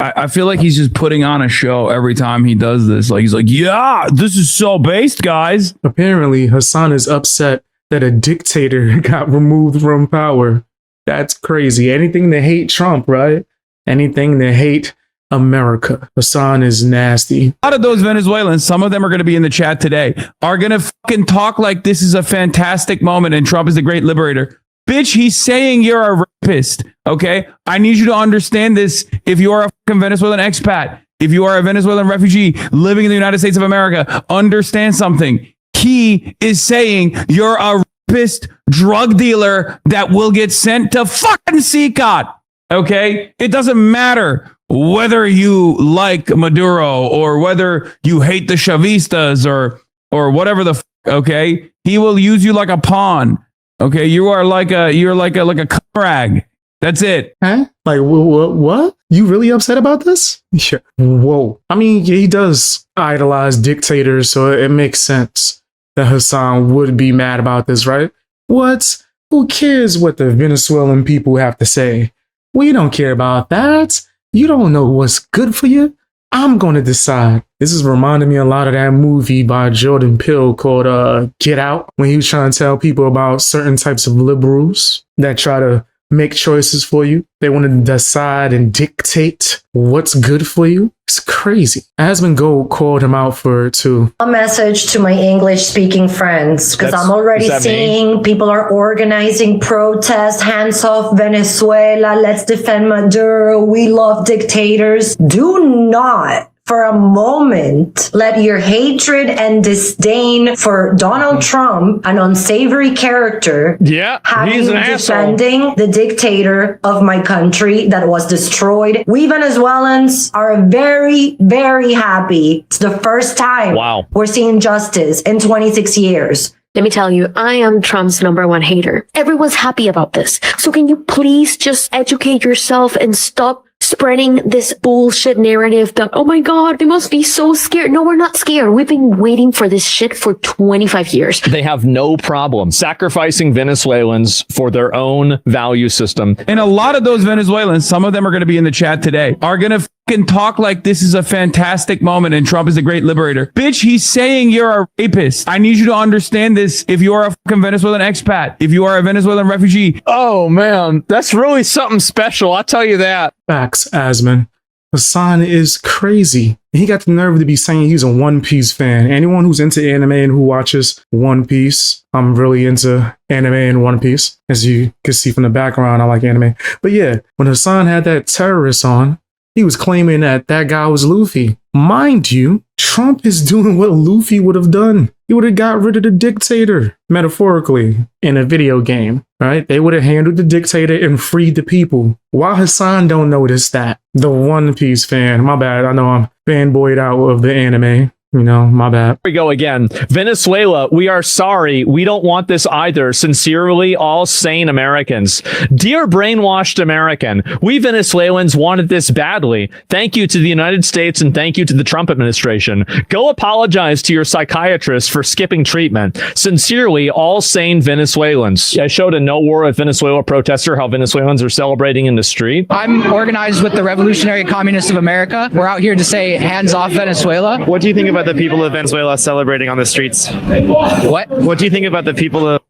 I feel like he's just putting on a show every time he does this. Like he's like, yeah, this is so based, guys. Apparently, Hassan is upset that a dictator got removed from power. That's crazy. Anything to hate Trump, right? Anything to hate America. Hassan is nasty. A lot of those Venezuelans, some of them are going to be in the chat today, are going to fucking talk like this is a fantastic moment and Trump is the great liberator. Bitch, he's saying you're a rapist, okay? I need you to understand this. If you are a fucking Venezuelan expat, if you are a Venezuelan refugee living in the United States of America, understand something. He is saying you're a rapist drug dealer that will get sent to fucking CCOT, okay? It doesn't matter whether you like Maduro or whether you hate the Chavistas or whatever the okay? He will use you like a pawn. Okay, you're like a rag. That's it. Huh? Like what? You really upset about this? Yeah. Whoa. I mean, he does idolize dictators, so it makes sense that Hassan would be mad about this, right? What? Who cares what the Venezuelan people have to say? We don't care about that. You don't know what's good for you. I'm going to decide. This is reminding me a lot of that movie by Jordan Peele called Get Out, when he was trying to tell people about certain types of liberals that try to make choices for you. They want to decide and dictate what's good for you. It's crazy. Asmund Gold called him out for it too. A message to my English-speaking friends, because I'm already seeing people are organizing protests, hands off Venezuela, let's defend Maduro, we love dictators. Do not for a moment let your hatred and disdain for Donald Trump, an unsavory character, have you defending the dictator of my country that was destroyed. We Venezuelans are very, very happy. It's the first time we're seeing justice in 26 years. Let me tell you, I am Trump's #1 hater. Everyone's happy about this. So can you please just educate yourself and stop spreading this bullshit narrative that, oh my God, they must be so scared. No, we're not scared. We've been waiting for this shit for 25 years. They have no problem sacrificing Venezuelans for their own value system. And a lot of those Venezuelans, some of them are going to be in the chat today, are going to fucking talk like this is a fantastic moment and Trump is the great liberator. Bitch, he's saying you're a rapist. I need you to understand this. If you are a fucking Venezuelan expat, if you are a Venezuelan refugee. Oh man, that's really something special. I'll tell you that. Facts, Asmund. Hassan is crazy. He got the nerve to be saying he's a One Piece fan. Anyone who's into anime and who watches One Piece, I'm really into anime and One Piece. As you can see from the background, I like anime. But yeah, when Hassan had that terrorist on, he was claiming that that guy was Luffy. Mind you, Trump is doing what Luffy would have done. He would have got rid of the dictator, metaphorically, in a video game, right? They would have handled the dictator and freed the people. Why Hassan don't notice that? The One Piece fan, my bad. I know I'm fanboyed out of the anime. You know, my bad. Here we go again. Venezuela, we are sorry. We don't want this either. Sincerely, all sane Americans. Dear brainwashed American, we Venezuelans wanted this badly. Thank you to the United States and thank you to the Trump administration. Go apologize to your psychiatrist for skipping treatment. Sincerely, all sane Venezuelans. I showed a No War with Venezuela protester how Venezuelans are celebrating in the street. I'm organized with the Revolutionary Communists of America. We're out here to say hands off Venezuela. What do you think about the people of Venezuela celebrating on the streets? What do you think about the people of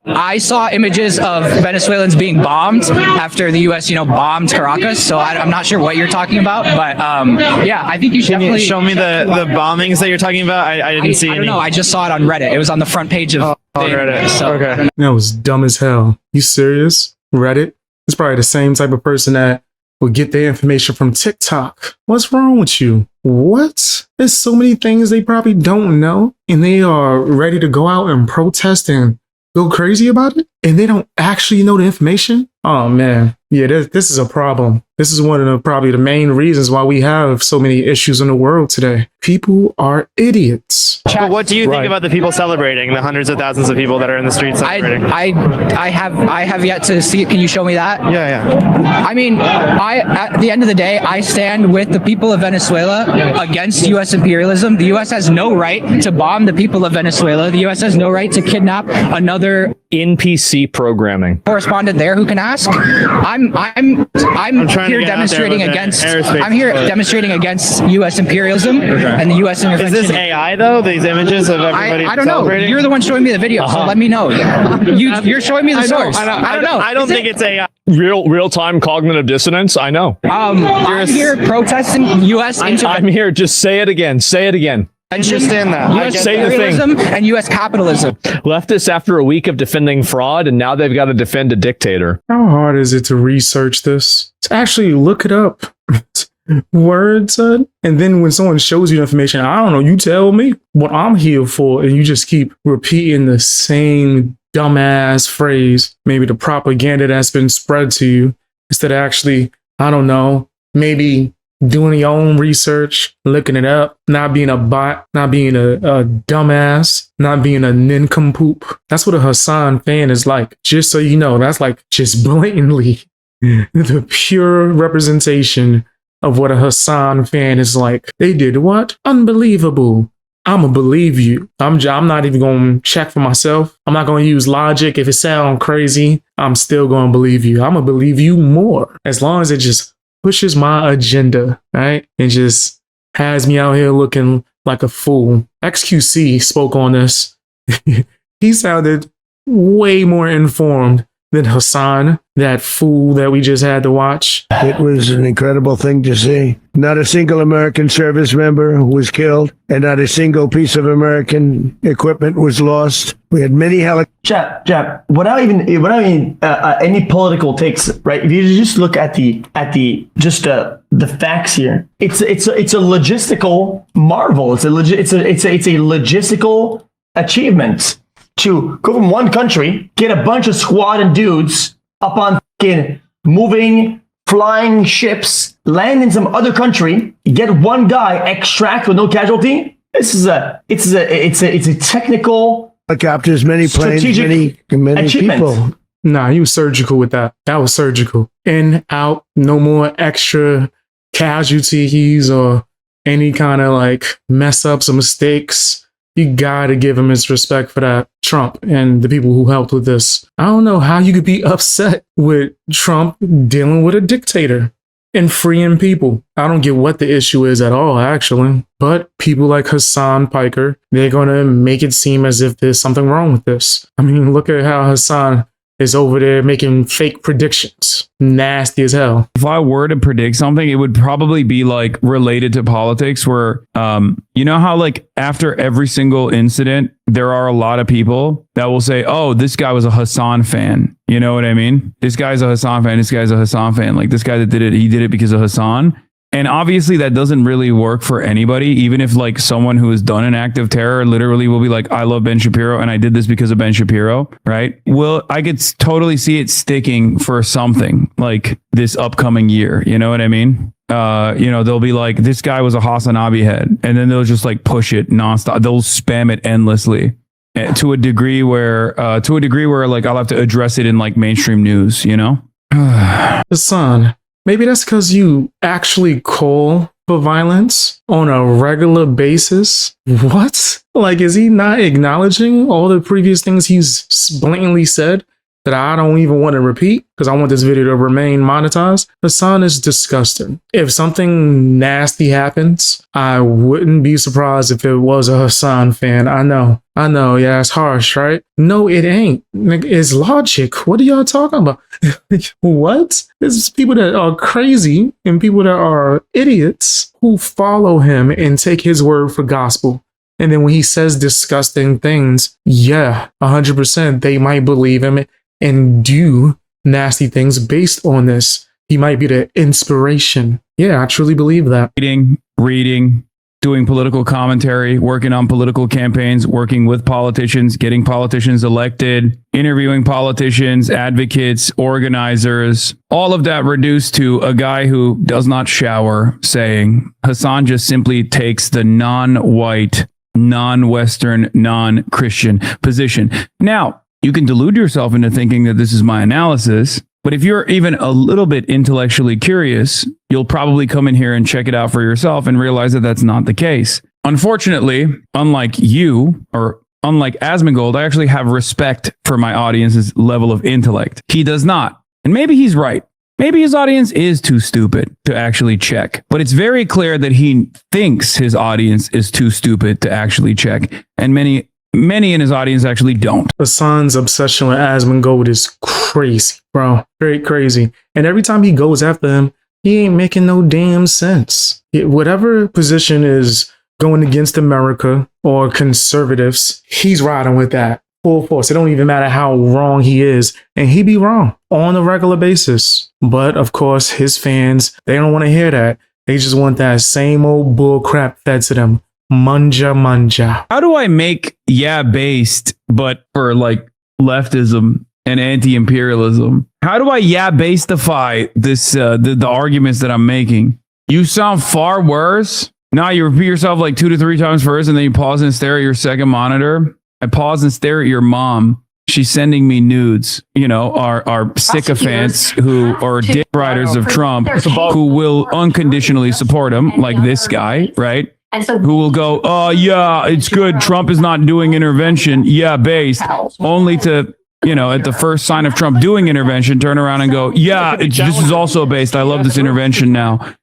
I saw images of Venezuelans being bombed after the U.S. bombed Caracas. So I'm not sure what you're talking about, but yeah, I think you should definitely show me the bombings that you're talking about. I didn't see. I don't know. I just saw it on Reddit. It was on the front page of Reddit. So okay. That was dumb as hell. You serious? Reddit? It's probably the same type of person that will get their information from TikTok. What's wrong with you? What? There's so many things they probably don't know, and they are ready to go out and protest and go crazy about it, and they don't actually know the information? Oh man, yeah, this is a problem. This is one of probably the main reasons why we have so many issues in the world today. People are idiots. But what do you think about the people celebrating, the hundreds of thousands of people that are in the streets celebrating? I have yet to see it. Can you show me that? Yeah. I mean, at the end of the day, I stand with the people of Venezuela against U.S. imperialism. The U.S. has no right to bomb the people of Venezuela. The U.S. has no right to kidnap another NPC programming correspondent there who can ask. I'm here demonstrating against. I'm here demonstrating against U.S. imperialism and the U.S. intervention. Is this AI though? These images of everybody I don't know. celebrating? You're the one showing me the video, so let me know. You're showing me the source. I don't know. I don't think it's AI. real-time cognitive dissonance. I know. I'm here protesting U.S. I'm here. Just say it again. Say it again. I understand that. U.S. Say the thing. imperialism and U.S. capitalism. Leftists, after a week of defending fraud, and now they've got to defend a dictator. How hard is it to research this? To actually look it up. Word, son. And then when someone shows you information, I don't know, you tell me what I'm here for, and you just keep repeating the same dumbass phrase, maybe the propaganda that's been spread to you, instead of actually, I don't know, maybe doing your own research, looking it up, not being a bot, not being a dumbass, not being a nincompoop. That's what a Hassan fan is like. Just so you know, that's like just blatantly the pure representation of what a Hassan fan is like. They did what? Unbelievable. I'ma believe you. I'm not even gonna check for myself. I'm not gonna use logic. If it sounds crazy, I'm still gonna believe you. I'm gonna believe you more. As long as it just pushes my agenda, right? And just has me out here looking like a fool. XQC spoke on this. He sounded way more informed than Hassan, that fool that we just had to watch. It was an incredible thing to see. Not a single American service member was killed, and not a single piece of American equipment was lost. We had many helicopters. Jab. Without even any political takes, right? If you just look at the facts here, it's a logistical marvel. It's a logistical achievement to go from one country, get a bunch of squad and dudes up on moving, flying ships, land in some other country, get one guy, extract with no casualty. It's a technical Helicopters, many planes, strategic many achievement. people. Nah, he was surgical with that. That was surgical. In, out, no more extra casualties or any kind of like mess ups or mistakes. You gotta give him his respect for that. Trump and the people who helped with this. I don't know how you could be upset with Trump dealing with a dictator and freeing people. I don't get what the issue is at all, actually. But people like Hasan Piker, they're gonna make it seem as if there's something wrong with this. I mean, look at how Hassan is over there making fake predictions. Nasty as hell. If I were to predict something, it would probably be like related to politics where, you know how like after every single incident, there are a lot of people that will say, oh, this guy was a Hassan fan. You know what I mean? This guy's a Hassan fan. This guy's a Hassan fan. Like this guy that did it, he did it because of Hassan. And obviously that doesn't really work for anybody, even if like someone who has done an act of terror literally will be like, I love Ben Shapiro and I did this because of Ben Shapiro, right? Well, I could totally see it sticking for something like this upcoming year. You know what I mean? They'll be like, this guy was a Hassan head, and then they'll just like push it nonstop. They'll spam it endlessly to a degree where like I'll have to address it in like mainstream news, you know? Hassan, maybe that's because you actually call for violence on a regular basis. What? Like, is he not acknowledging all the previous things he's blatantly said that I don't even want to repeat because I want this video to remain monetized? Hassan is disgusting. If something nasty happens, I wouldn't be surprised if it was a Hassan fan. I know. Yeah, it's harsh, right? No, it ain't. It's logic. What are y'all talking about? What? There's people that are crazy and people that are idiots who follow him and take his word for gospel. And then when he says disgusting things, yeah, 100% they might believe him and do nasty things based on this. He might be the inspiration. Yeah, I truly believe that. Reading, doing political commentary, working on political campaigns, working with politicians, getting politicians elected, interviewing politicians, advocates, organizers, all of that reduced to a guy who does not shower saying Hassan just simply takes the non-white non-Western, non-Christian position. Now, you can delude yourself into thinking that this is my analysis, but if you're even a little bit intellectually curious, you'll probably come in here and check it out for yourself and realize that that's not the case. Unfortunately, unlike you, or unlike Asmongold, I actually have respect for my audience's level of intellect. He does not. And maybe he's right. Maybe his audience is too stupid to actually check. But it's very clear that he thinks his audience is too stupid to actually check. And many in his audience actually don't. Hassan's obsession with Asmongold is crazy, bro. Very crazy. And every time he goes after him, he ain't making no damn sense. Whatever position is going against America or conservatives, he's riding with that full force. It don't even matter how wrong he is, and he be wrong on a regular basis. But of course, his fans, they don't want to hear that. They just want that same old bull crap fed to them. Manja. How do I make based, but for like leftism and anti-imperialism? How do I baseify this the arguments that I'm making? You sound far worse. Now you repeat yourself like 2 to 3 times first, and then you pause and stare at your second monitor. I pause and stare at your mom. She's sending me nudes, our sycophants who are dick riders of Trump, who will unconditionally support him, like this guy, right? Who will go, oh, yeah, it's good. Trump is not doing intervention. Based. Only to, at the first sign of Trump doing intervention, turn around and go, this is also based. I love this intervention now.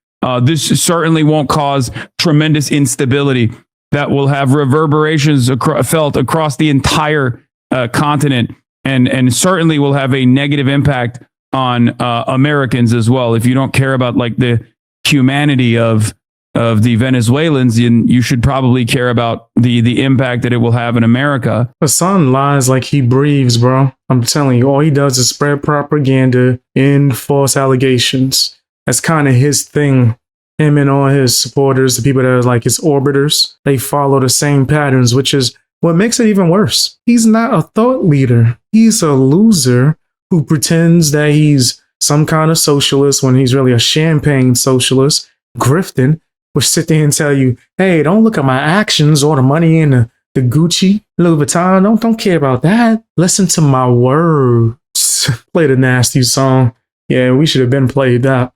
This certainly won't cause tremendous instability that will have reverberations felt across the entire continent, and certainly will have a negative impact on Americans as well. If you don't care about like the humanity of the Venezuelans, you should probably care about the impact that it will have in America. Hassan lies like he breathes, bro. I'm telling you, all he does is spread propaganda and false allegations. That's kind of his thing. Him and all his supporters, the people that are like his orbiters, they follow the same patterns, which is what makes it even worse. He's not a thought leader. He's a loser who pretends that he's some kind of socialist when he's really a champagne socialist, grifting, will sit there and tell you, hey, don't look at my actions or the money in the Gucci, Louis Vuitton. Don't care about that. Listen to my words. Play the nasty song. Yeah, we should have been played that.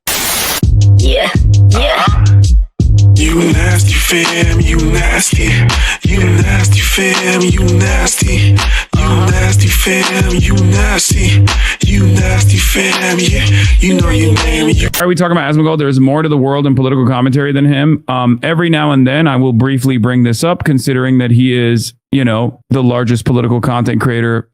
Yeah. You nasty fam, you nasty. You nasty fam, you nasty. You nasty fam, you nasty. You nasty fam, yeah. You know your name. Are we talking about Asmongold? There's more to the world in political commentary than him. Every now and then I will briefly bring this up, considering that he is, the largest political content creator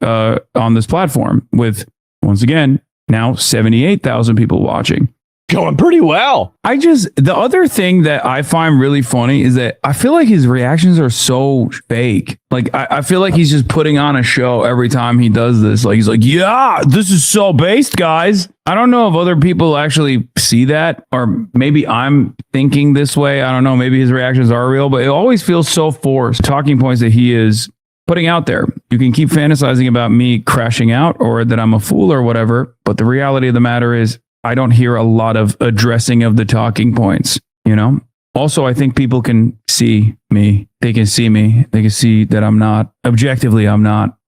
on this platform with, once again, now 78,000 people watching. Going pretty well. The other thing that I find really funny is that I feel like his reactions are so fake. Like, I feel like he's just putting on a show every time he does this. Like, he's like, yeah, this is so based, guys. I don't know if other people actually see that, or maybe I'm thinking this way. I don't know. Maybe his reactions are real, but it always feels so forced. Talking points that he is putting out there. You can keep fantasizing about me crashing out or that I'm a fool or whatever, but the reality of the matter is, I don't hear a lot of addressing of the talking points, Also, I think people can see me. They can see me. They can see that I'm not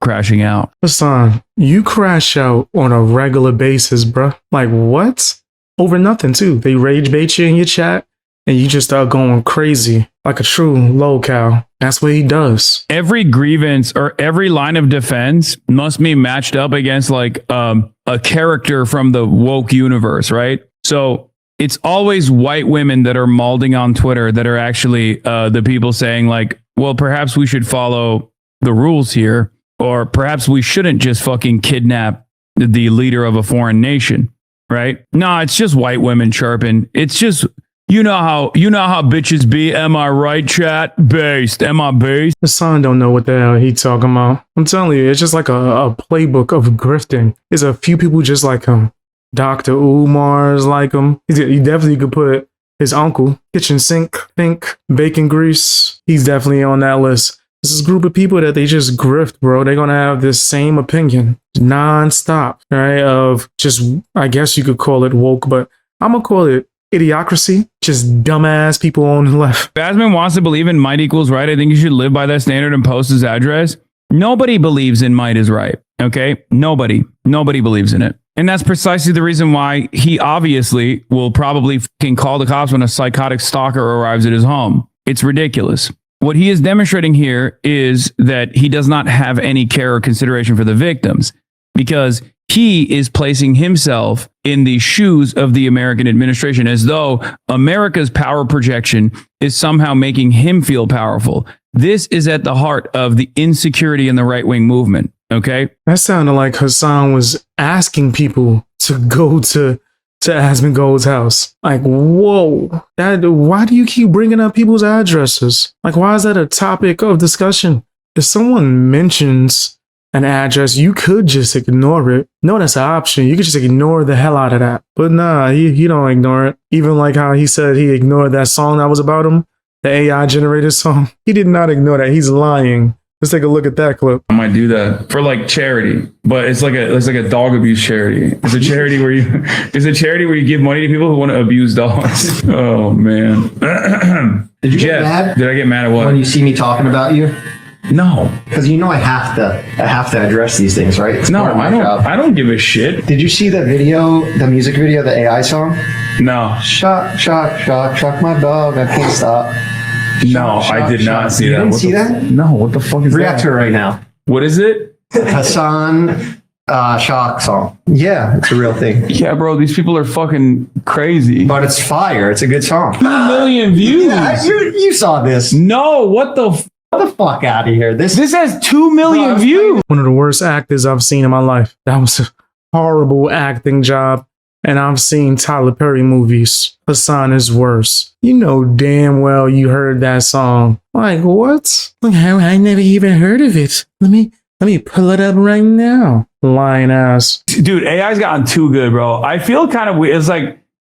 crashing out. Hassan, you crash out on a regular basis, bruh. Like, what? Over nothing, too. They rage bait you in your chat, and you just start going crazy like a true lolcow. That's what he does. Every grievance or every line of defense must be matched up against like a character from the woke universe, right? So it's always white women that are malding on Twitter that are actually the people saying like, well, perhaps we should follow the rules here, or perhaps we shouldn't just fucking kidnap the leader of a foreign nation, right? No, it's just white women chirping. It's just, you know how bitches be. Am I right, chat? Based. Am I based? Hassan don't know what the hell he talking about. I'm telling you, it's just like a playbook of grifting. There's a few people just like him. Dr. Umar's like him. He definitely could put his uncle, kitchen sink, bacon grease. He's definitely on that list. This is a group of people that they just grift, bro. They're going to have this same opinion non-stop, right? Of just, I guess you could call it woke, but I'm going to call it idiocracy, just dumbass people on the left. Basman wants to believe in might equals right. I think you should live by that standard and post his address. Nobody believes in might is right. Okay? Nobody believes in it. And that's precisely the reason why he obviously will probably fucking call the cops when a psychotic stalker arrives at his home. It's ridiculous. What he is demonstrating here is that he does not have any care or consideration for the victims, because he is placing himself in the shoes of the American administration, as though America's power projection is somehow making him feel powerful. This is at the heart of the insecurity in the right-wing movement. Okay? That sounded like Hassan was asking people to go to Asmongold's house. Like, whoa, why do you keep bringing up people's addresses? Like, why is that a topic of discussion? If someone mentions an address, you could just ignore it. No, that's an option. You could just ignore the hell out of that. But nah, he don't ignore it. Even like how he said he ignored that song that was about him, the AI generated song. He did not ignore that. He's lying. Let's take a look at that clip. I might do that for like charity, but it's like a dog abuse charity. It's a charity where you give money to people who want to abuse dogs. Oh man. Did you get mad? Did I get mad at what? When you see me talking about you? No. Because you know I have to address these things, right? It's no, I don't give a shit. Did you see the video, the music video, the AI song? No. Shock, shock, shock, shock my dog, I can't stop. No, I did not see that. You didn't see that? No, what the fuck is that? React to it right now. What is it? Hassan shock song. Yeah, it's a real thing. Yeah, bro, these people are fucking crazy. But it's fire. It's a good song. 2 million views. Yeah, you saw this. No, what the Get the fuck out of here. This has 2 million views. One of the worst actors I've seen in my life. That was a horrible acting job. And I've seen Tyler Perry movies. Hassan is worse. You know damn well you heard that song. Like, what? Like, how I never even heard of it. Let me pull it up right now. Lying ass. Dude, AI's gotten too good, bro. I feel kind of weird.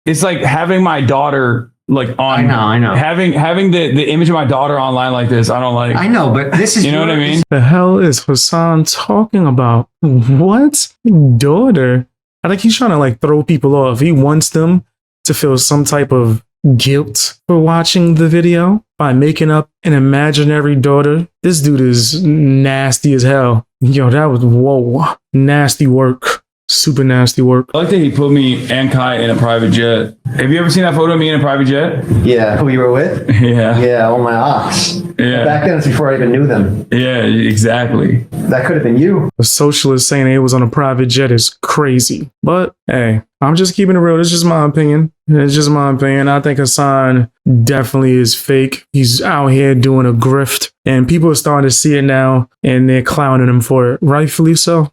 It's like having my daughter like on. I know. Having the image of my daughter online like this. I don't like. I know, but this is you know what I mean? The hell is Hassan talking about? What? Daughter? I think he's trying to like throw people off. He wants them to feel some type of guilt for watching the video by making up an imaginary daughter. This dude is nasty as hell. Yo, that was whoa. Nasty work. Super nasty work. I like that he put me and Kai in a private jet. Have you ever seen that photo of me in a private jet? Yeah, who you were with? Yeah. Yeah, all my ox. Yeah. Back then, it's before I even knew them. Yeah, exactly. That could have been you. A socialist saying it was on a private jet is crazy. But hey, I'm just keeping it real. It's just my opinion. It's just my opinion. I think Hassan definitely is fake. He's out here doing a grift, and people are starting to see it now, and they're clowning him for it. Rightfully so.